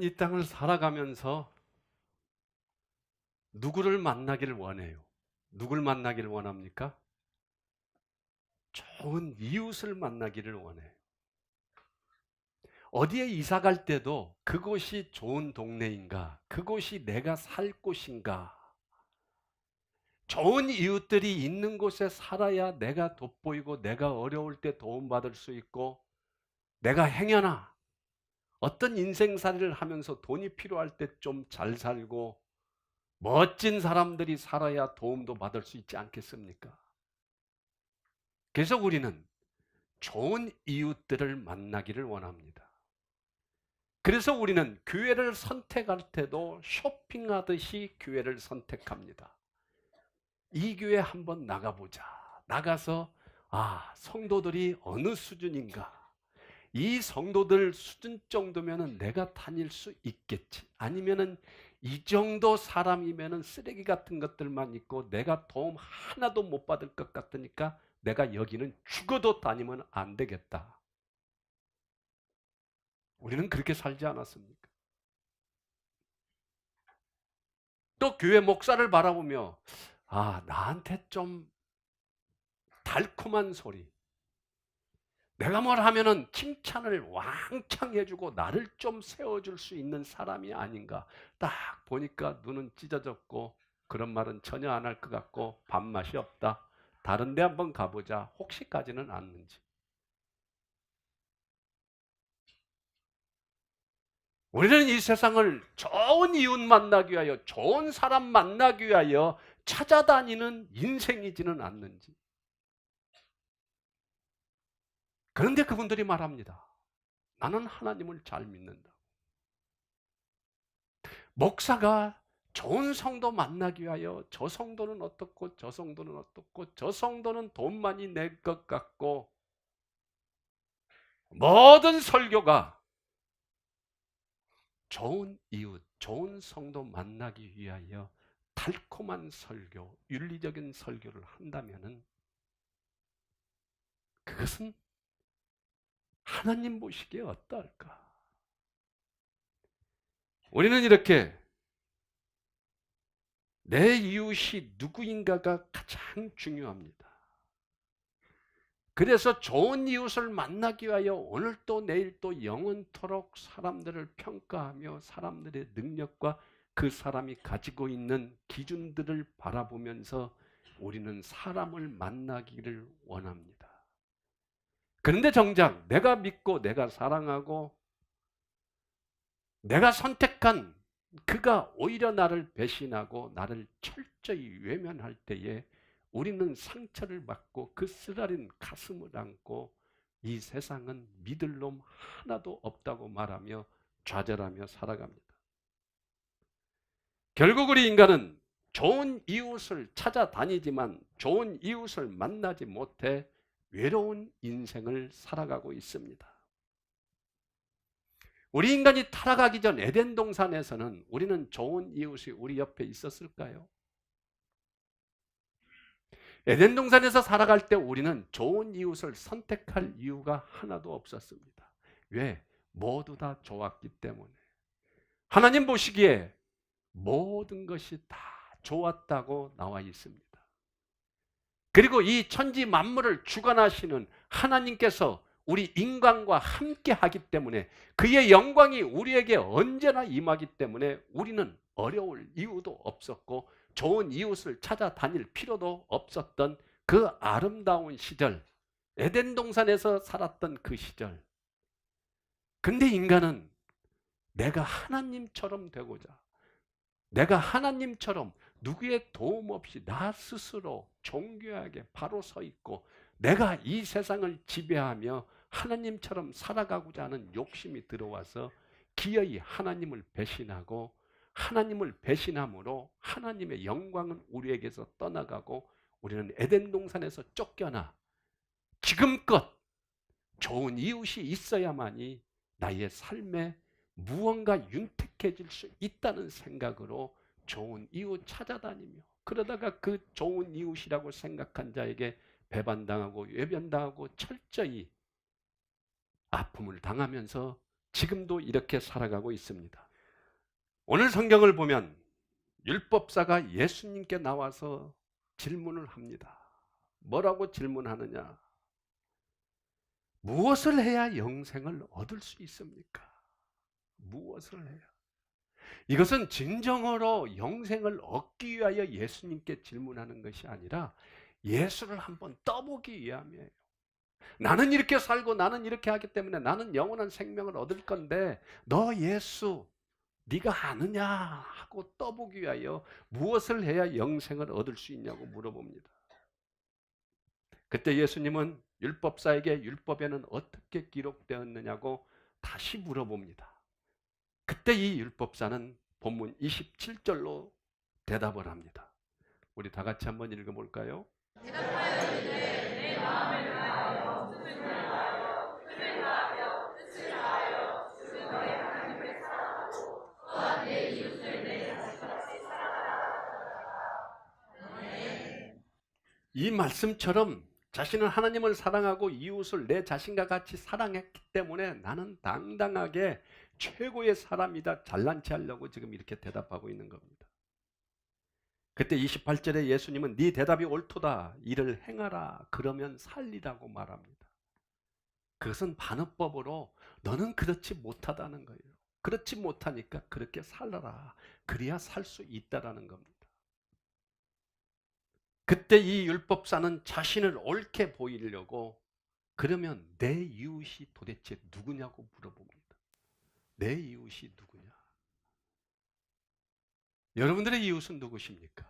이 땅을 살아가면서 누구를 만나기를 원해요? 누굴 만나기를 원합니까? 좋은 이웃을 만나기를 원해요. 어디에 이사 갈 때도 그곳이 좋은 동네인가? 그곳이 내가 살 곳인가? 좋은 이웃들이 있는 곳에 살아야 내가 돋보이고 내가 어려울 때 도움받을 수 있고 내가 행여나 어떤 인생살이를 하면서 돈이 필요할 때 좀 잘 살고 멋진 사람들이 살아야 도움도 받을 수 있지 않겠습니까? 그래서 우리는 좋은 이웃들을 만나기를 원합니다. 그래서 우리는 교회를 선택할 때도 쇼핑하듯이 교회를 선택합니다. 이 교회 한번 나가보자. 나가서 성도들이 어느 수준인가. 이 성도들 수준 정도면 내가 다닐 수 있겠지. 아니면은 이 정도 사람이면은 쓰레기 같은 것들만 있고 내가 도움 하나도 못 받을 것 같으니까 내가 여기는 죽어도 다니면 안 되겠다. 우리는 그렇게 살지 않았습니까? 또 교회 목사를 바라보며 나한테 좀 달콤한 소리, 내가 뭘 하면은 칭찬을 왕창 해주고 나를 좀 세워줄 수 있는 사람이 아닌가. 딱 보니까 눈은 찢어졌고 그런 말은 전혀 안 할 것 같고 밥맛이 없다. 다른 데 한번 가보자. 혹시까지는 않는지. 우리는 이 세상을 좋은 이웃 만나기 위하여, 좋은 사람 만나기 위하여 찾아다니는 인생이지는 않는지. 그런데 그분들이 말합니다. 나는 하나님을 잘 믿는다. 목사가 좋은 성도 만나기 위하여 저 성도는 어떻고 저 성도는 어떻고 저 성도는 돈 많이 낼 것 같고, 모든 설교가 좋은 이웃, 좋은 성도 만나기 위하여 달콤한 설교, 윤리적인 설교를 한다면은 그것은 하나님 보시기에 어떨까? 우리는 이렇게 내 이웃이 누구인가가 가장 중요합니다. 그래서 좋은 이웃을 만나기 위하여 오늘도 내일도 영원토록 사람들을 평가하며 사람들의 능력과 그 사람이 가지고 있는 기준들을 바라보면서 우리는 사람을 만나기를 원합니다. 그런데 정작 내가 믿고 내가 사랑하고 내가 선택한 그가 오히려 나를 배신하고 나를 철저히 외면할 때에 우리는 상처를 받고 그 쓰라린 가슴을 안고 이 세상은 믿을 놈 하나도 없다고 말하며 좌절하며 살아갑니다. 결국 우리 인간은 좋은 이웃을 찾아다니지만 좋은 이웃을 만나지 못해 외로운 인생을 살아가고 있습니다. 우리 인간이 타락하기 전 에덴 동산에서는 우리는 좋은 이웃이 우리 옆에 있었을까요? 에덴 동산에서 살아갈 때 우리는 좋은 이웃을 선택할 이유가 하나도 없었습니다. 왜? 모두 다 좋았기 때문에. 하나님 보시기에 모든 것이 다 좋았다고 나와 있습니다. 그리고 이 천지 만물을 주관하시는 하나님께서 우리 인간과 함께 하기 때문에 그의 영광이 우리에게 언제나 임하기 때문에 우리는 어려울 이유도 없었고 좋은 이웃을 찾아다닐 필요도 없었던 그 아름다운 시절, 에덴 동산에서 살았던 그 시절. 근데 인간은 내가 하나님처럼 되고자, 내가 하나님처럼 누구의 도움 없이 나 스스로 존귀하게 바로 서 있고 내가 이 세상을 지배하며 하나님처럼 살아가고자 하는 욕심이 들어와서 기어이 하나님을 배신하고 하나님을 배신함으로 하나님의 영광은 우리에게서 떠나가고 우리는 에덴 동산에서 쫓겨나 지금껏 좋은 이웃이 있어야만이 나의 삶에 무언가 윤택해질 수 있다는 생각으로 좋은 이웃 찾아다니며 그러다가 그 좋은 이웃이라고 생각한 자에게 배반당하고 외면당하고 철저히 아픔을 당하면서 지금도 이렇게 살아가고 있습니다. 오늘 성경을 보면 율법사가 예수님께 나와서 질문을 합니다. 뭐라고 질문하느냐? 무엇을 해야 영생을 얻을 수 있습니까? 무엇을 해야? 이것은 진정으로 영생을 얻기 위하여 예수님께 질문하는 것이 아니라 예수를 한번 떠보기 위함이에요. 나는 이렇게 살고 나는 이렇게 하기 때문에 나는 영원한 생명을 얻을 건데 너 예수 네가 아느냐 하고 떠보기 위하여 무엇을 해야 영생을 얻을 수 있냐고 물어봅니다. 그때 예수님은 율법사에게 율법에는 어떻게 기록되었느냐고 다시 물어봅니다. 그때 이 율법사는 본문 27절로 대답을 합니다. 우리 다 같이 한번 읽어볼까요? 대답하여 이르되 내 마음을 다하여 뜻을 다하여 뜻을 다하여 뜻을 다하여 주 너의 하나님을 사랑하고 또한 내 이웃을 내 자신같이 사랑하라. 이 말씀처럼 자신은 하나님을 사랑하고 이웃을 내 자신과 같이 사랑했기 때문에 나는 당당하게 최고의 사람이다. 잘난 체 하려고 지금 이렇게 대답하고 있는 겁니다. 그때 28절에 예수님은 네 대답이 옳도다. 이를 행하라. 그러면 살리라고 말합니다. 그것은 반어법으로 너는 그렇지 못하다는 거예요. 그렇지 못하니까 그렇게 살아라. 그래야 살 수 있다라는 겁니다. 그때 이 율법사는 자신을 옳게 보이려고 그러면 내 이웃이 도대체 누구냐고 물어봅니다. 내 이웃이 누구냐? 여러분들의 이웃은 누구십니까?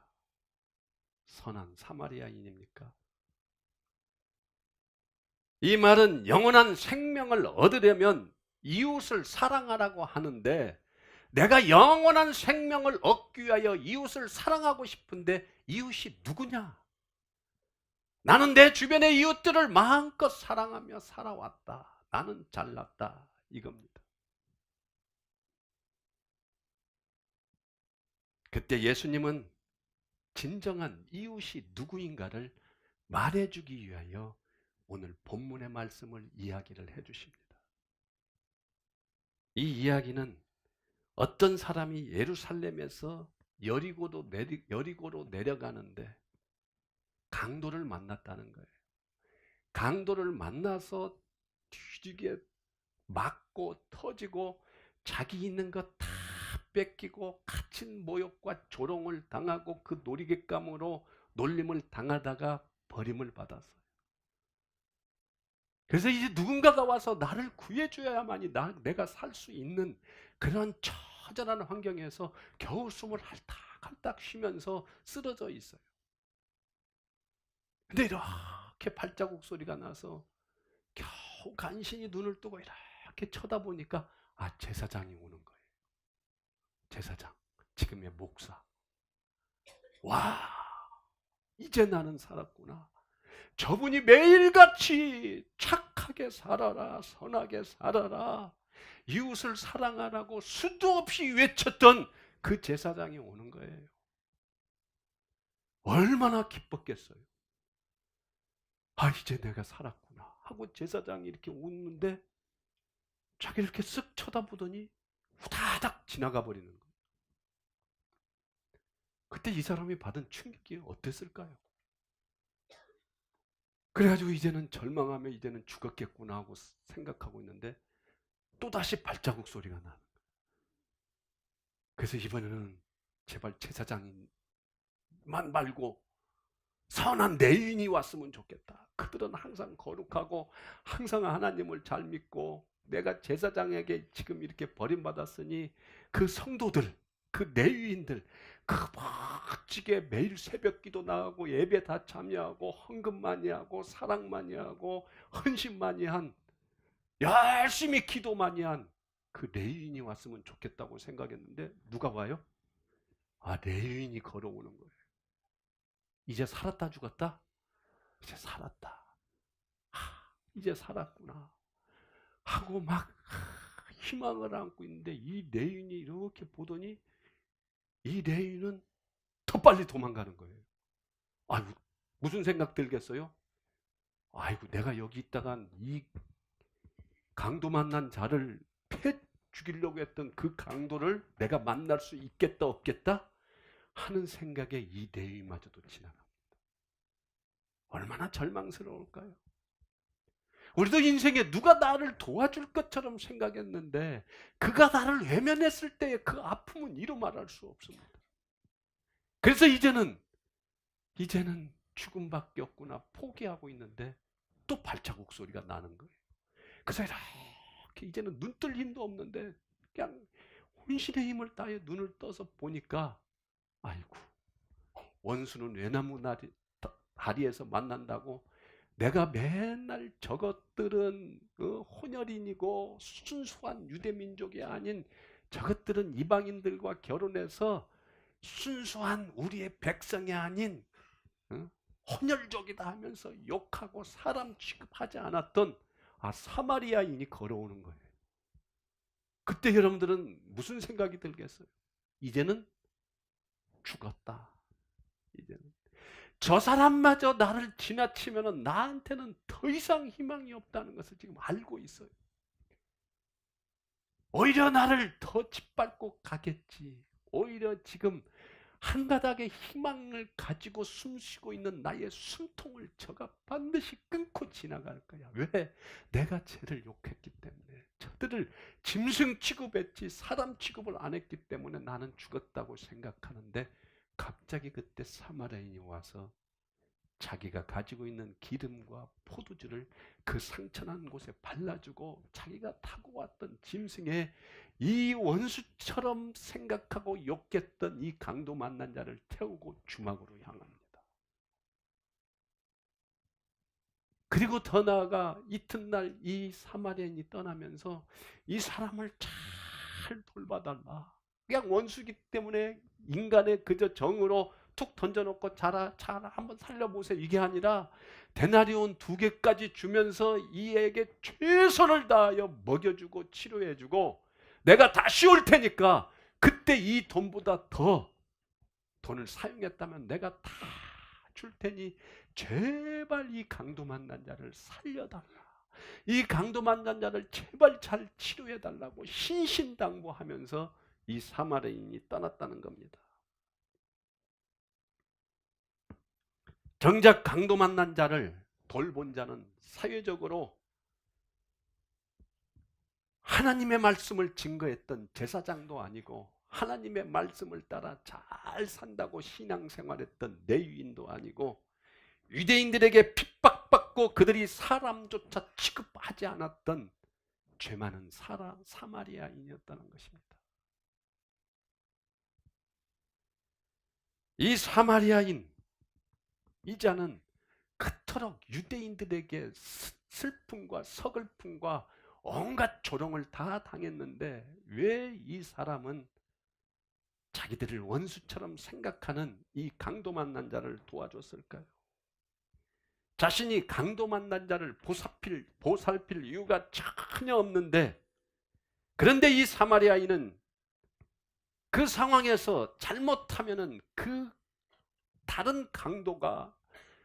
선한 사마리아인입니까? 이 말은 영원한 생명을 얻으려면 이웃을 사랑하라고 하는데 내가 영원한 생명을 얻기 위하여 이웃을 사랑하고 싶은데 이웃이 누구냐? 나는 내 주변의 이웃들을 마음껏 사랑하며 살아왔다. 나는 잘났다. 이겁니다. 그때 예수님은 진정한 이웃이 누구인가를 말해주기 위하여 오늘 본문의 말씀을 이야기를 해주십니다. 이 이야기는 어떤 사람이 예루살렘에서 여리고로 내려가는데 강도를 만났다는 거예요. 강도를 만나서 뒤지게 맞고 터지고 자기 있는 것 다 뺏기고 갇힌 모욕과 조롱을 당하고 그 놀이객감으로 놀림을 당하다가 버림을 받았어요. 그래서 이제 누군가가 와서 나를 구해줘야만이 내가 살 수 있는 그런 처절한 환경에서 겨우 숨을 할딱할딱 쉬면서 쓰러져 있어요. 근데 이렇게 발자국 소리가 나서 겨우 간신히 눈을 뜨고 이렇게 쳐다보니까 제사장이 오는 거예요. 제사장, 지금의 목사. 와, 이제 나는 살았구나. 저분이 매일같이 착하게 살아라, 선하게 살아라, 이웃을 사랑하라고 수도 없이 외쳤던 그 제사장이 오는 거예요. 얼마나 기뻤겠어요. 이제 내가 살았구나 하고 제사장이 이렇게 웃는데 자기 이렇게 쓱 쳐다보더니 후다닥 지나가 버리는 거예요. 그때 이 사람이 받은 충격이 어땠을까요? 그래가지고 이제는 절망하며 이제는 죽었겠구나 하고 생각하고 있는데 또다시 발자국 소리가 나는 거예요. 그래서 이번에는 제발 제사장만 말고 선한 레위인이 왔으면 좋겠다. 그들은 항상 거룩하고 항상 하나님을 잘 믿고 내가 제사장에게 지금 이렇게 버림받았으니 그 성도들, 그 레위인들, 그 멋지게 매일 새벽기도 나가고 예배 다 참여하고 헌금 많이 하고 사랑 많이 하고 헌신 많이 한 열심히 기도 많이 한 그 레위인이 왔으면 좋겠다고 생각했는데 누가 와요? 레위인이 걸어오는 거예요. 이제 살았다 죽었다? 이제 살았다. 이제 살았구나 하고 막 희망을 안고 있는데 이 레위인이 이렇게 보더니 이 레위인은 더 빨리 도망가는 거예요. 무슨 생각 들겠어요? 내가 여기 있다간 이 강도 만난 자를 죽이려고 했던 그 강도를 내가 만날 수 있겠다 없겠다 하는 생각에 이 레위마저도 지나갑니다. 얼마나 절망스러울까요? 우리도 인생에 누가 나를 도와줄 것처럼 생각했는데 그가 나를 외면했을 때의 그 아픔은 이루 말할 수 없습니다. 그래서 이제는 죽음밖에 없구나 포기하고 있는데 또 발자국 소리가 나는 거예요. 그래서 이렇게 이제는 눈 뜰 힘도 없는데 그냥 혼신의 힘을 다해 눈을 떠서 보니까 아이고 원수는 외나무 다리에서 만난다고 내가 맨날 저것들은 혼혈인이고 순수한 유대민족이 아닌 저것들은 이방인들과 결혼해서 순수한 우리의 백성이 아닌 혼혈족이다 하면서 욕하고 사람 취급하지 않았던 사마리아인이 걸어오는 거예요. 그때 여러분들은 무슨 생각이 들겠어요? 이제는 죽었다. 이제는 저 사람마저 나를 지나치면 나한테는 더 이상 희망이 없다는 것을 지금 알고 있어요. 오히려 나를 더 짓밟고 가겠지. 오히려 지금 한 가닥의 희망을 가지고 숨쉬고 있는 나의 숨통을 저가 반드시 끊고 지나갈 거야. 왜? 내가 쟤를 욕했기 때문에. 저들을 짐승 취급했지 사람 취급을 안 했기 때문에 나는 죽었다고 생각하는데 갑자기 그때 사마리아인이 와서 자기가 가지고 있는 기름과 포도주를 그 상처난 곳에 발라주고 자기가 타고 왔던 짐승의 이 원수처럼 생각하고 욕했던 이 강도 만난 자를 태우고 주막으로 향합니다. 그리고 더 나아가 이튿날 이 사마리아인이 떠나면서 이 사람을 잘 돌봐달라. 그냥 원수기 때문에 인간의 그저 정으로 툭 던져놓고 잘 한번 살려보세요. 이게 아니라 데나리온 2개까지 주면서 이에게 최선을 다하여 먹여주고 치료해주고 내가 다시 올 테니까 그때 이 돈보다 더 돈을 사용했다면 내가 다 줄 테니 제발 이 강도 만난 자를 살려달라. 이 강도 만난 자를 제발 잘 치료해달라고 신신당부하면서 이 사마리아인이 떠났다는 겁니다. 정작 강도 만난 자를 돌본 자는 사회적으로 하나님의 말씀을 증거했던 제사장도 아니고 하나님의 말씀을 따라 잘 산다고 신앙생활했던 레위인도 아니고 유대인들에게 핍박받고 그들이 사람조차 취급하지 않았던 죄 많은 사마리아인이었다는 것입니다. 이 사마리아인 이 자는 그토록 유대인들에게 슬픔과 서글픔과 온갖 조롱을 다 당했는데 왜 이 사람은 자기들을 원수처럼 생각하는 이 강도 만난 자를 도와줬을까요? 자신이 강도 만난 자를 보살필 이유가 전혀 없는데 그런데 이 사마리아인은 그 상황에서 잘못하면은 그 다른 강도가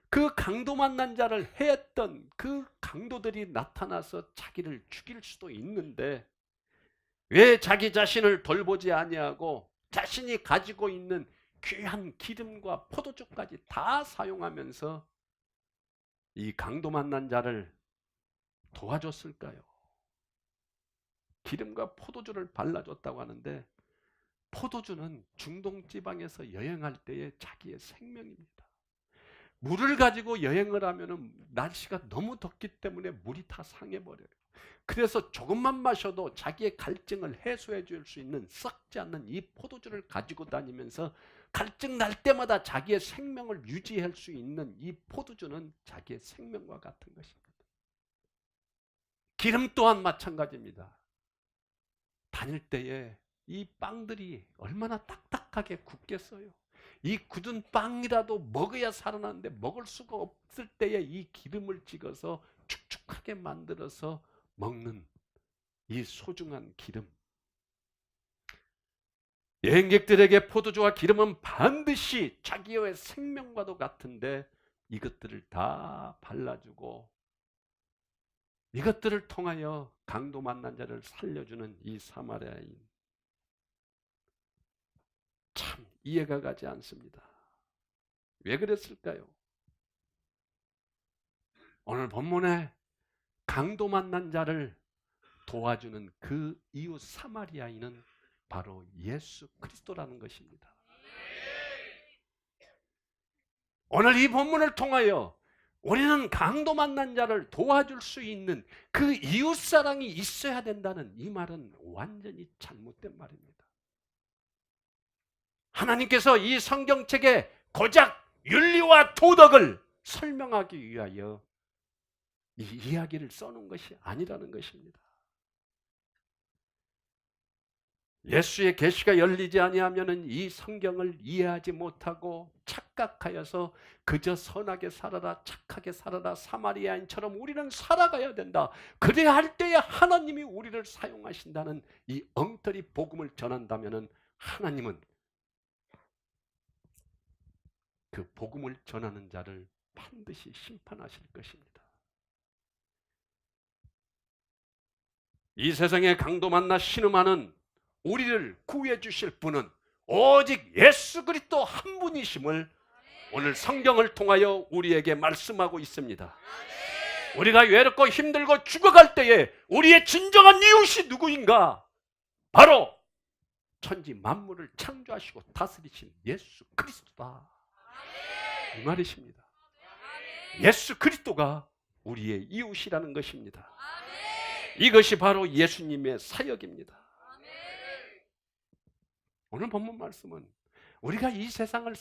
그 강도 만난 자를 해했던 그 강도들이 나타나서 자기를 죽일 수도 있는데 왜 자기 자신을 돌보지 아니하고 자신이 가지고 있는 귀한 기름과 포도주까지 다 사용하면서 이 강도 만난 자를 도와줬을까요? 기름과 포도주를 발라줬다고 하는데 포도주는 중동 지방에서 여행할 때의 자기의 생명입니다. 물을 가지고 여행을 하면 날씨가 너무 덥기 때문에 물이 다 상해버려요. 그래서 조금만 마셔도 자기의 갈증을 해소해 줄 수 있는 썩지 않는 이 포도주를 가지고 다니면서 갈증 날 때마다 자기의 생명을 유지할 수 있는 이 포도주는 자기의 생명과 같은 것입니다. 기름 또한 마찬가지입니다. 다닐 때에 이 빵들이 얼마나 딱딱하게 굳겠어요. 이 굳은 빵이라도 먹어야 살아나는데 먹을 수가 없을 때에 이 기름을 찍어서 축축하게 만들어서 먹는 이 소중한 기름. 여행객들에게 포도주와 기름은 반드시 자기의 생명과도 같은데 이것들을 다 발라주고 이것들을 통하여 강도 만난 자를 살려주는 이 사마리아인, 참 이해가 가지 않습니다. 왜 그랬을까요? 오늘 본문에 강도 만난 자를 도와주는 그 이웃 사마리아인은 바로 예수 그리스도라는 것입니다. 오늘 이 본문을 통하여 우리는 강도 만난 자를 도와줄 수 있는 그 이웃사랑이 있어야 된다는 이 말은 완전히 잘못된 말입니다. 하나님께서 이 성경책에 고작 윤리와 도덕을 설명하기 위하여 이 이야기를 써놓은 것이 아니라는 것입니다. 예수의 계시가 열리지 아니하면은 이 성경을 이해하지 못하고 착각하여서 그저 선하게 살아라, 착하게 살아라, 사마리아인처럼 우리는 살아가야 된다. 그래야 할 때에 하나님이 우리를 사용하신다는 이 엉터리 복음을 전한다면은 하나님은 그 복음을 전하는 자를 반드시 심판하실 것입니다. 이 세상에 강도 만나 신음하는 우리를 구해 주실 분은 오직 예수 그리스도 한 분이심을 오늘 성경을 통하여 우리에게 말씀하고 있습니다. 우리가 외롭고 힘들고 죽어갈 때에 우리의 진정한 이웃이 누구인가? 바로 천지 만물을 창조하시고 다스리신 예수 그리스도다, 이 말이십니다. 예수 그리스도가 우리의 이웃이라는 것입니다. 이것이 바로 예수님의 사역입니다. 오늘 본문 말씀은 우리가 이 세상을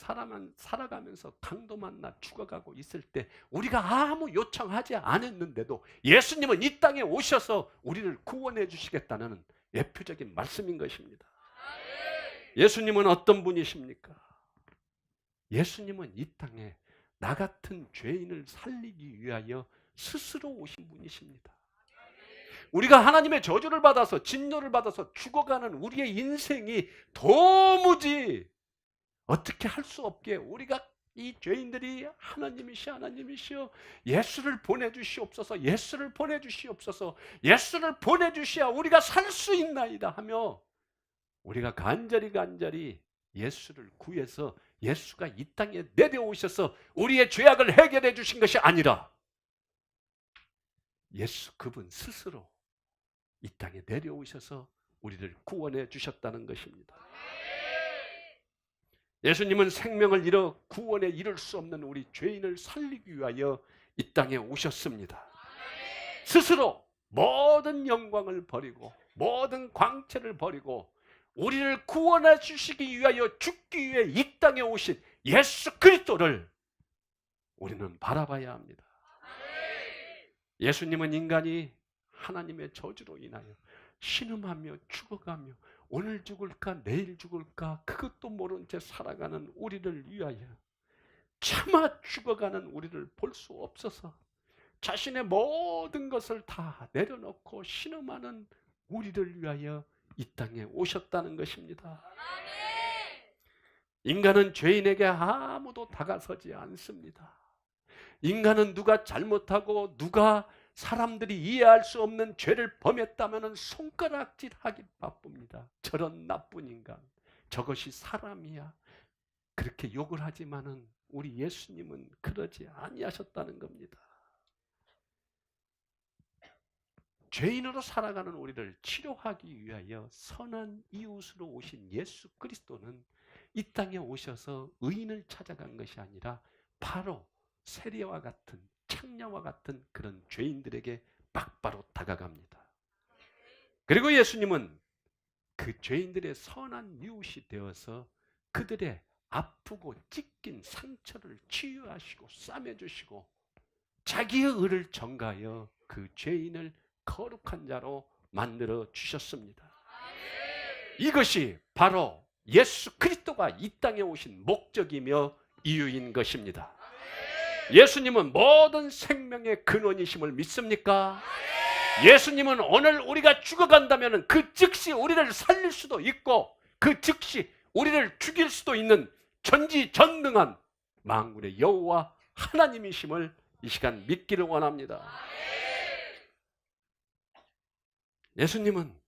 살아가면서 강도 만나 죽어가고 있을 때 우리가 아무 요청하지 않았는데도 예수님은 이 땅에 오셔서 우리를 구원해 주시겠다는 예표적인 말씀인 것입니다. 예수님은 어떤 분이십니까? 예수님은 이 땅에 나 같은 죄인을 살리기 위하여 스스로 오신 분이십니다. 우리가 하나님의 저주를 받아서 진노를 받아서 죽어가는 우리의 인생이 도무지 어떻게 할 수 없게 우리가 이 죄인들이 하나님이시여 예수를 보내주시옵소서, 예수를 보내주시옵소서, 예수를 보내주셔야 우리가 살 수 있나이다 하며 우리가 간절히 예수를 구해서 예수가 이 땅에 내려오셔서 우리의 죄악을 해결해 주신 것이 아니라 예수 그분 스스로 이 땅에 내려오셔서 우리를 구원해 주셨다는 것입니다. 예수님은 생명을 잃어 구원에 이를 수 없는 우리 죄인을 살리기 위하여 이 땅에 오셨습니다. 스스로 모든 영광을 버리고 모든 광채를 버리고 우리를 구원해 주시기 위하여 죽기 위해 이 땅에 오신 예수 그리스도를 우리는 바라봐야 합니다. 예수님은 인간이 하나님의 저주로 인하여 신음하며 죽어가며 오늘 죽을까 내일 죽을까 그것도 모른 채 살아가는 우리를 위하여 차마 죽어가는 우리를 볼 수 없어서 자신의 모든 것을 다 내려놓고 신음하는 우리를 위하여 이 땅에 오셨다는 것입니다. 인간은 죄인에게 아무도 다가서지 않습니다. 인간은 누가 잘못하고 누가 사람들이 이해할 수 없는 죄를 범했다면 손가락질하기 바쁩니다. 저런 나쁜 인간, 저것이 사람이야, 그렇게 욕을 하지만은 우리 예수님은 그러지 아니하셨다는 겁니다. 죄인으로 살아가는 우리를 치료하기 위하여 선한 이웃으로 오신 예수 그리스도는 이 땅에 오셔서 의인을 찾아간 것이 아니라 바로 세리와 같은 창녀와 같은 그런 죄인들에게 막바로 다가갑니다. 그리고 예수님은 그 죄인들의 선한 이웃이 되어서 그들의 아프고 찢긴 상처를 치유하시고 싸매주시고 자기의 의를 전가하여 그 죄인을 거룩한 자로 만들어 주셨습니다. 이것이 바로 예수 그리스도가 이 땅에 오신 목적이며 이유인 것입니다. 예수님은 모든 생명의 근원이심을 믿습니까? 예수님은 오늘 우리가 죽어간다면 그 즉시 우리를 살릴 수도 있고 그 즉시 우리를 죽일 수도 있는 전지전능한 만군의 여호와 하나님이심을 이 시간 믿기를 원합니다. 예수님은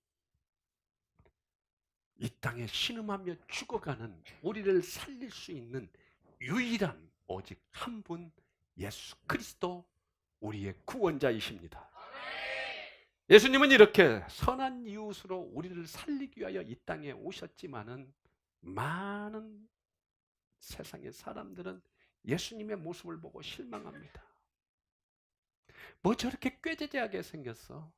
이 땅에 신음하며 죽어가는 우리를 살릴 수 있는 유일한 오직 한 분 예수 그리스도 우리의 구원자이십니다. 예수님은 이렇게 선한 이웃으로 우리를 살리기 위하여 이 땅에 오셨지만은 많은 세상의 사람들은 예수님의 모습을 보고 실망합니다. 뭐 저렇게 꾀죄죄하게 생겼어?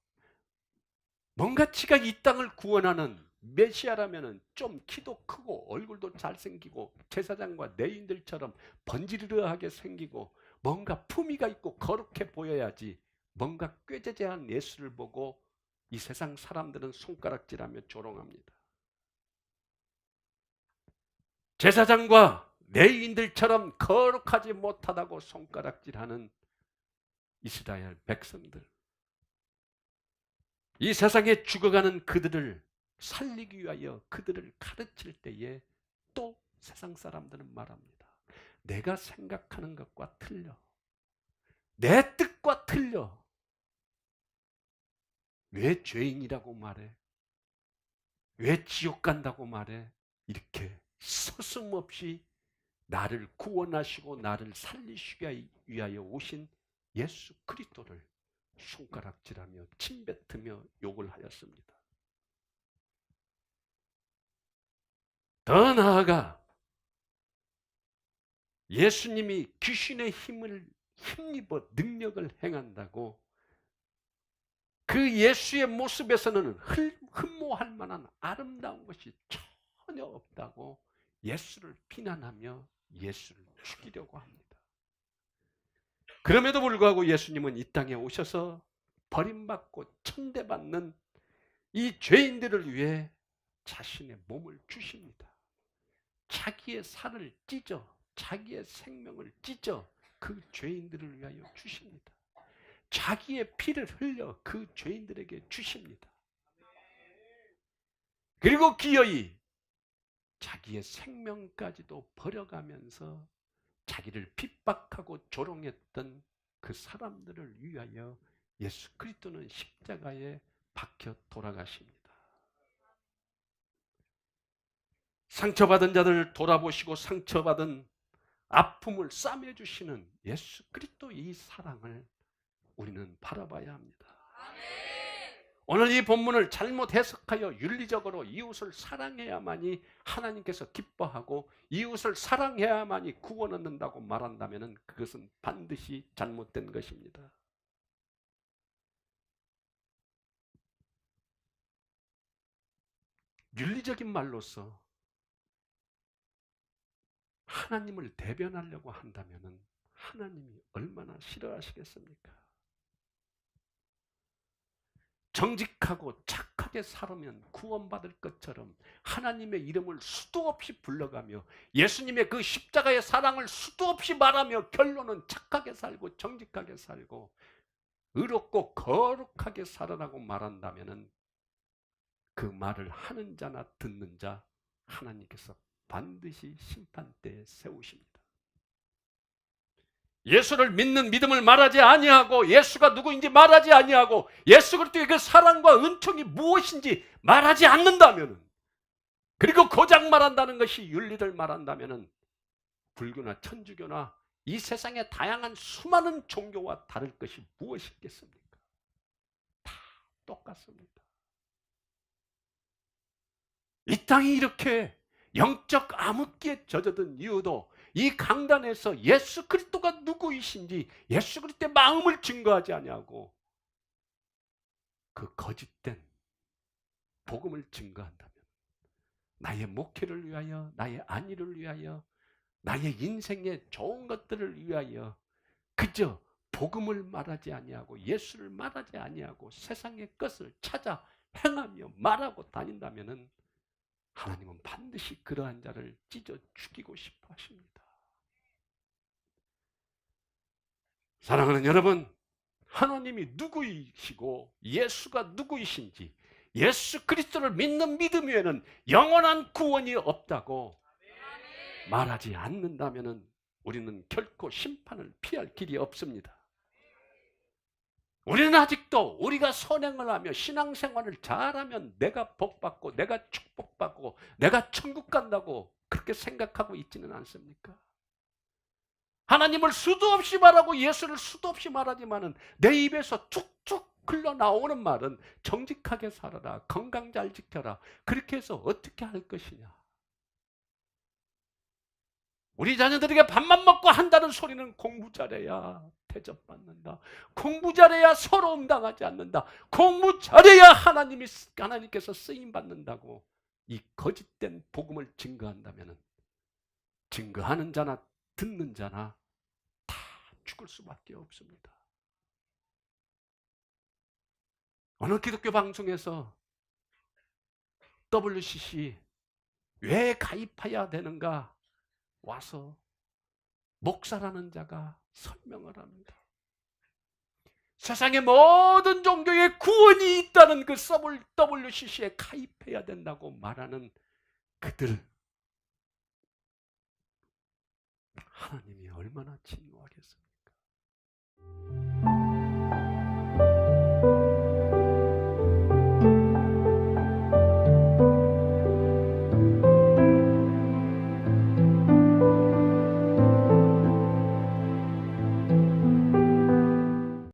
뭔가 지가 이 땅을 구원하는 메시아라면은 좀 키도 크고 얼굴도 잘생기고 제사장과 레위인들처럼 번지르르하게 생기고 뭔가 품위가 있고 거룩해 보여야지, 뭔가 꾀죄죄한 예수를 보고 이 세상 사람들은 손가락질하며 조롱합니다. 제사장과 레위인들처럼 거룩하지 못하다고 손가락질하는 이스라엘 백성들, 이 세상에 죽어가는 그들을 살리기 위하여 그들을 가르칠 때에 또 세상 사람들은 말합니다. 내가 생각하는 것과 틀려. 내 뜻과 틀려. 왜 죄인이라고 말해? 왜 지옥 간다고 말해? 이렇게 서슴없이 나를 구원하시고 나를 살리시기 위하여 오신 예수 그리스도를 손가락질하며 침뱉으며 욕을 하였습니다. 더 나아가 예수님이 귀신의 힘을 힘입어 능력을 행한다고 그 예수의 모습에서는 흠모할 만한 아름다운 것이 전혀 없다고 예수를 비난하며 예수를 죽이려고 합니다. 그럼에도 불구하고 예수님은 이 땅에 오셔서 버림받고 천대받는 이 죄인들을 위해 자신의 몸을 주십니다. 자기의 살을 찢어, 자기의 생명을 찢어 그 죄인들을 위하여 주십니다. 자기의 피를 흘려 그 죄인들에게 주십니다. 그리고 기어이 자기의 생명까지도 버려가면서 자기를 핍박하고 조롱했던 그 사람들을 위하여 예수 그리스도는 십자가에 박혀 돌아가십니다. 상처받은 자들을 돌아보시고 상처받은 아픔을 싸매주시는 예수 그리스도의 이 사랑을 우리는 바라봐야 합니다. 오늘 이 본문을 잘못 해석하여 윤리적으로 이웃을 사랑해야만이 하나님께서 기뻐하고 이웃을 사랑해야만이 구원 얻는다고 말한다면 그것은 반드시 잘못된 것입니다. 윤리적인 말로서 하나님을 대변하려고 한다면 하나님이 얼마나 싫어하시겠습니까? 정직하고 착하게 살면 구원받을 것처럼 하나님의 이름을 수도 없이 불러가며 예수님의 그 십자가의 사랑을 수도 없이 말하며 결론은 착하게 살고 정직하게 살고 의롭고 거룩하게 살아라고 말한다면 그 말을 하는 자나 듣는 자 하나님께서 반드시 심판대에 세우십니다. 예수를 믿는 믿음을 말하지 아니하고 예수가 누구인지 말하지 아니하고 예수 그리스도의 그 사랑과 은총이 무엇인지 말하지 않는다면, 그리고 고작 말한다는 것이 윤리를 말한다면 불교나 천주교나 이 세상의 다양한 수많은 종교와 다를 것이 무엇이겠습니까? 다 똑같습니다. 이 땅이 이렇게 영적 암흑기에 젖어든 이유도 이 강단에서 예수 그리스도가 누구이신지 예수 그리스도의 마음을 증거하지 아니하고 그 거짓된 복음을 증거한다면, 나의 목회를 위하여, 나의 안위를 위하여, 나의 인생의 좋은 것들을 위하여 그저 복음을 말하지 아니하고 예수를 말하지 아니하고 세상의 것을 찾아 행하며 말하고 다닌다면 하나님은 반드시 그러한 자를 찢어 죽이고 싶어 하십니다. 사랑하는 여러분, 하나님이 누구이시고 예수가 누구이신지 예수 그리스도를 믿는 믿음 위에는 영원한 구원이 없다고 말하지 않는다면 우리는 결코 심판을 피할 길이 없습니다. 우리는 아직도 우리가 선행을 하며 신앙생활을 잘하면 내가 복받고 내가 축복받고 내가 천국 간다고 그렇게 생각하고 있지는 않습니까? 하나님을 수도 없이 말하고 예수를 수도 없이 말하지만은 내 입에서 툭툭 흘러나오는 말은 정직하게 살아라, 건강 잘 지켜라. 그렇게 해서 어떻게 할 것이냐? 우리 자녀들에게 밥만 먹고 한다는 소리는 공부 잘해야 대접받는다. 공부 잘해야 서러움 당하지 않는다. 공부 잘해야 하나님께서 쓰임 받는다고 이 거짓된 복음을 증거한다면 증거하는 자나 듣는 자나 다 죽을 수밖에 없습니다. 어느 기독교 방송에서 WCC 왜 가입해야 되는가 와서 목사라는 자가 설명을 합니다. 세상의 모든 종교에 구원이 있다는 그 WCC에 가입해야 된다고 말하는 그들, 하나님이 얼마나 진노하겠습니까?